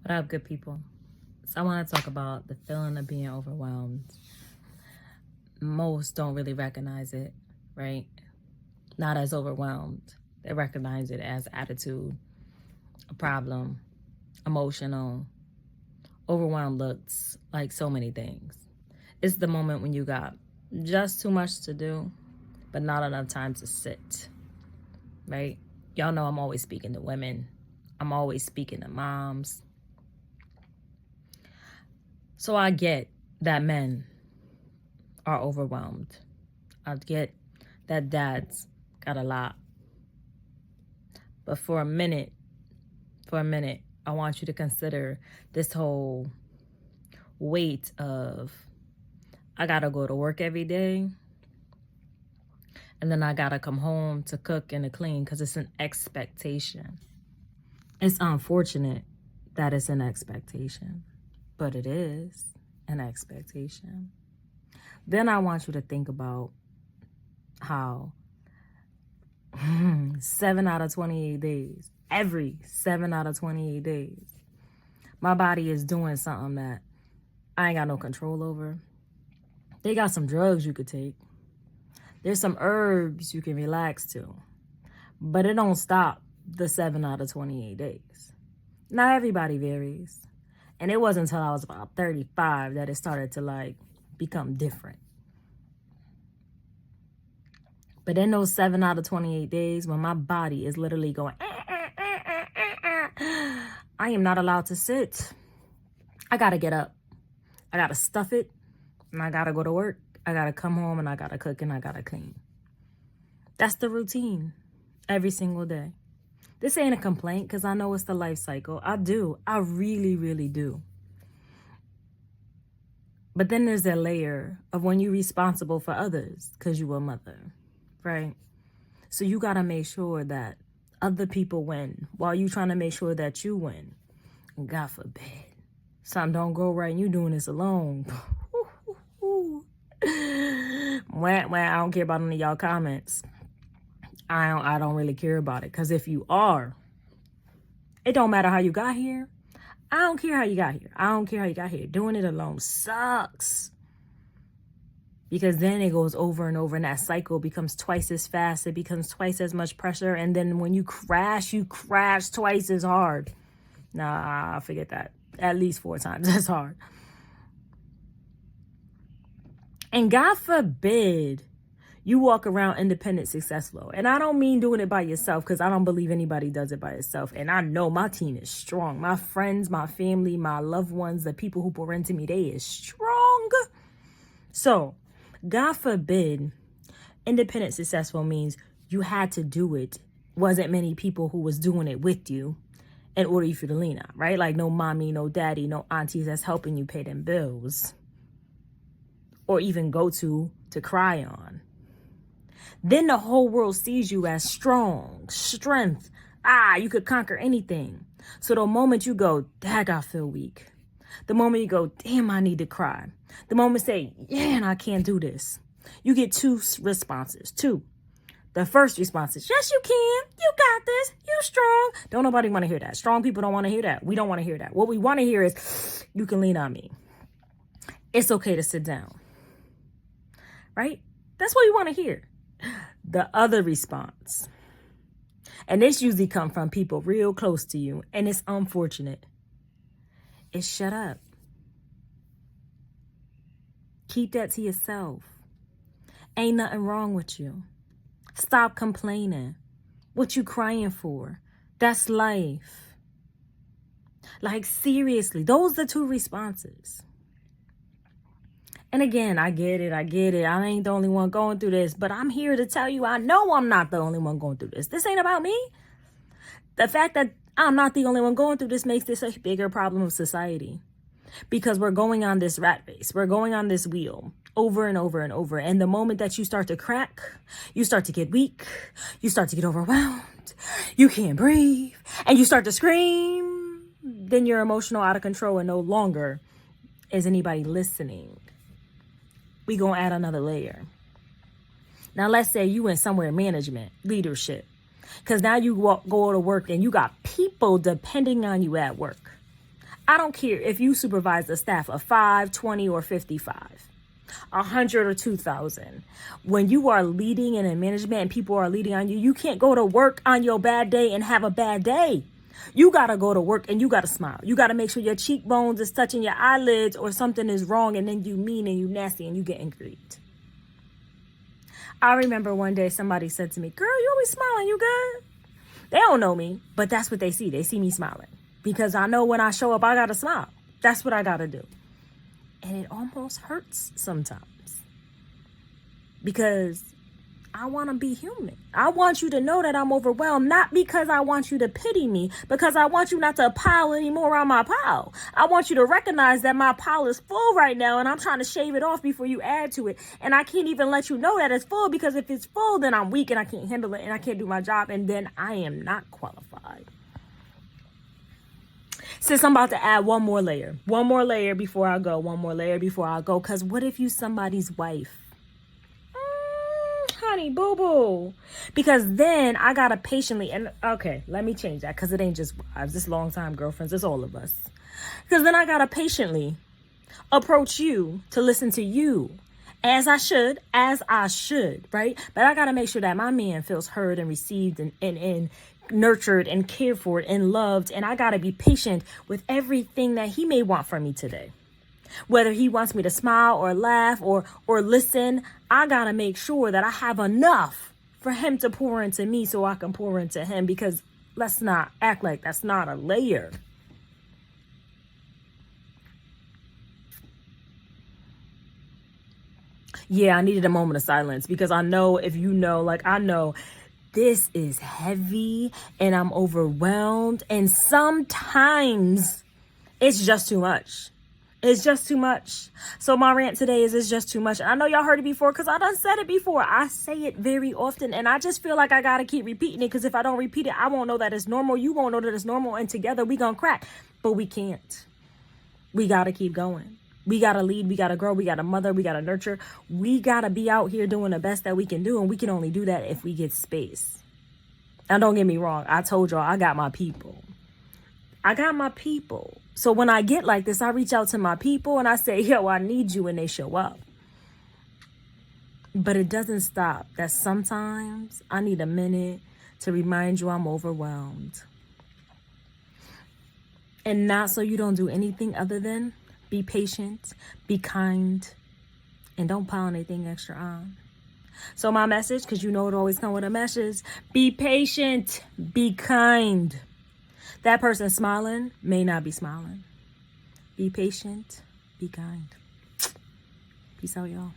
What up, good people? So I want to talk about the feeling of being overwhelmed. Most don't really recognize it, right? Not as overwhelmed. They recognize it as attitude, a problem, emotional. Overwhelmed looks like so many things. It's the moment when you got just too much to do, but not enough time to sit, right? Y'all know I'm always speaking to women. I'm always speaking to moms. So I get that men are overwhelmed. I get that dads got a lot. But for a minute, I want you to consider this whole weight of I gotta go to work every day, and then I gotta come home to cook and to clean because it's an expectation. It's unfortunate that it's an expectation, but it is an expectation. Then I want you to think about how 7 out of 28 days, every 7 out of 28 days, my body is doing something that I ain't got no control over. They got some drugs you could take. There's some herbs you can relax to. But it don't stop the 7 out of 28 days. Now everybody varies. And it wasn't until I was about 35 that it started to become different. But in those 7 out of 28 days, when my body is literally going, I am not allowed to sit. I got to get up. I got to stuff it. And I got to go to work. I got to come home and I got to cook and I got to clean. That's the routine every single day. This ain't a complaint because I know it's the life cycle. I do. I really, really do. But then there's that layer of when you're responsible for others because you're a mother, right? So you got to make sure that other people win while you trying to make sure that you win. And God forbid, something don't go right and you doing this alone. Well, I don't care about any of y'all comments. I don't really care about it. Because if you are, it don't matter how you got here. I don't care how you got here. I don't care how you got here. Doing it alone sucks. Because then it goes over and over and that cycle becomes twice as fast. It becomes twice as much pressure. And then when you crash twice as hard. Nah, forget that. At least 4 times as hard. And God forbid you walk around independent, successful. And I don't mean doing it by yourself because I don't believe anybody does it by itself. And I know my team is strong. My friends, my family, my loved ones, the people who pour into me, they is strong. So, God forbid, independent, successful means you had to do it. Wasn't many people who was doing it with you in order for you to lean on, right? Like no mommy, no daddy, no aunties that's helping you pay them bills. Or even go to cry on. Then the whole world sees you as strong, strength. You could conquer anything. So the moment you go, dag, I feel weak. The moment you go, damn, I need to cry. The moment say, yeah, I can't do this. You get 2 responses. 2. The first response is, yes, you can. You got this. You strong. Don't nobody want to hear that. Strong people don't want to hear that. We don't want to hear that. What we want to hear is, you can lean on me. It's okay to sit down. Right? That's what you want to hear. The other response, and this usually comes from people real close to you, and it's unfortunate, is shut up. Keep that to yourself. Ain't nothing wrong with you. Stop complaining. What you crying for? That's life. Like seriously, those are the 2 responses. And again, I get it. I ain't the only one going through this, but I'm here to tell you, I know I'm not the only one going through this. This ain't about me. The fact that I'm not the only one going through this makes this a bigger problem of society because we're going on this rat race. We're going on this wheel over and over and over. And the moment that you start to crack, you start to get weak, you start to get overwhelmed, you can't breathe, and you start to scream, then you're emotional, out of control, and no longer is anybody listening. We gonna add another layer. Now, let's say you in somewhere management, leadership, because now you go to work and you got people depending on you at work. I don't care if you supervise a staff of 5, 20, or 55. 100 or 2,000. When you are leading in a management and people are leading on you, you can't go to work on your bad day and have a bad day. You got to go to work and you got to smile. You got to make sure your cheekbones is touching your eyelids or something is wrong, and then you mean and you nasty and you getting grieved. I remember one day somebody said to me, girl, you always smiling, you good? They don't know me, but that's what they see. They see me smiling because I know when I show up, I got to smile. That's what I got to do. And it almost hurts sometimes because I want to be human. I want you to know that I'm overwhelmed, not because I want you to pity me, because I want you not to pile anymore on my pile. I want you to recognize that my pile is full right now and I'm trying to shave it off before you add to it. And I can't even let you know that it's full, because if it's full, then I'm weak and I can't handle it and I can't do my job, and then I am not qualified. Since I'm about to add one more layer before I go, because what if you somebody's wife? Honey, boo-boo. Because then I gotta patiently, and okay, let me change that, because it ain't just wives, it's long time girlfriends, it's all of us. Because then I gotta patiently approach you to listen to you as I should, right? But I gotta make sure that my man feels heard and received and nurtured and cared for and loved. And I got to be patient with everything that he may want from me today. Whether he wants me to smile or laugh or listen, I got to make sure that I have enough for him to pour into me so I can pour into him, because let's not act like that's not a layer. Yeah, I needed a moment of silence because I know, if you know, like I know, this is heavy and I'm overwhelmed, and sometimes it's just too much. It's just too much. So my rant today is it's just too much. And I know y'all heard it before because I done said it before. I say it very often, and I just feel like I got to keep repeating it, because if I don't repeat it, I won't know that it's normal. You won't know that it's normal, and together we gonna crack. But we can't. We got to keep going. We got to lead, we got to grow, we got to mother, we got to nurture. We got to be out here doing the best that we can do, and we can only do that if we get space. Now, don't get me wrong. I told y'all I got my people. So when I get like this, I reach out to my people and I say, yo, I need you, and they show up. But it doesn't stop. That sometimes I need a minute to remind you I'm overwhelmed. And not so you don't do anything other than be patient, be kind, and don't pile anything extra on. So my message, because you know it always comes with a message, be patient, be kind. That person smiling may not be smiling. Be patient, be kind. Peace out, y'all.